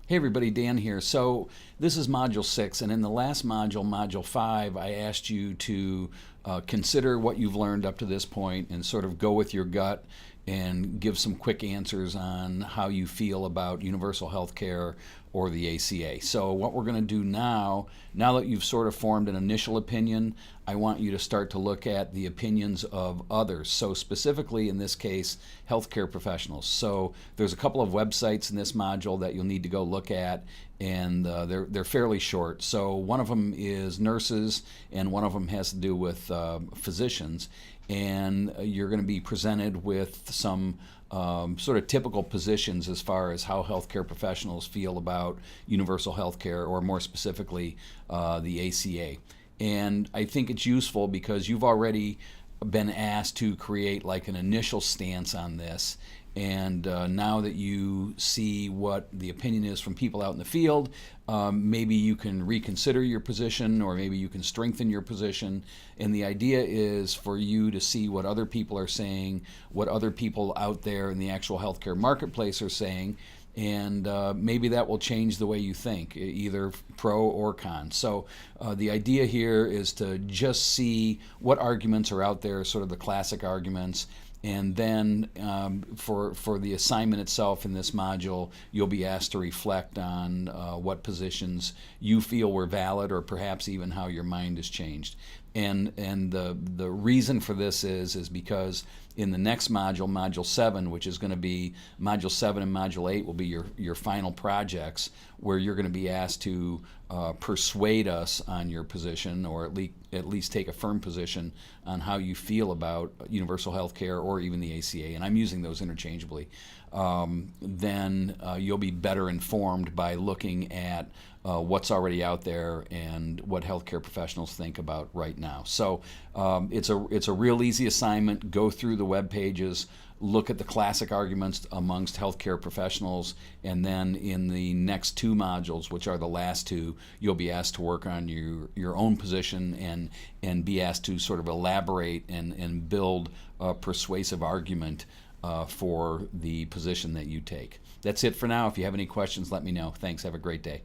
Hey everybody, Dan here. So this is Module 6, and in the last module, Module 5, I asked you to consider what you've learned up to this point and sort of go with your gut and give some quick answers on how you feel about universal health care or the ACA. So what we're going to do now that you've sort of formed an initial opinion, I want you to start to look at the opinions of others. So specifically in this case, healthcare professionals. So there's a couple of websites in this module that you'll need to go look at, and they're fairly short. So one of them is nurses, and one of them has to do with physicians. And you're going to be presented with some sort of typical positions as far as how healthcare professionals feel about universal health care, or more specifically, the ACA. And I think it's useful because you've already been asked to create like an initial stance on this. And now that you see what the opinion is from people out in the field, maybe you can reconsider your position, or maybe you can strengthen your position. And the idea is for you to see what other people are saying, what other people out there in the actual healthcare marketplace are saying, and maybe that will change the way you think, either pro or con. So the idea here is to just see what arguments are out there, sort of the classic arguments, and then for the assignment itself in this module, you'll be asked to reflect on what positions you feel were valid, or perhaps even how your mind has changed. And the reason for this is because in the next module, Module 7, which is going to be Module 7 and Module 8 will be your final projects, where you're going to be asked to persuade us on your position, or at least take a firm position on how you feel about universal health care or even the ACA, and I'm using those interchangeably. Then you'll be better informed by looking at what's already out there and what healthcare professionals think about right now. So it's a real easy assignment. Go through the web pages, look at the classic arguments amongst healthcare professionals, and then in the next two modules, which are the last two, you'll be asked to work on your own position and be asked to sort of elaborate and build a persuasive argument for the position that you take. That's it for now. If you have any questions, let me know. Thanks. Have a great day.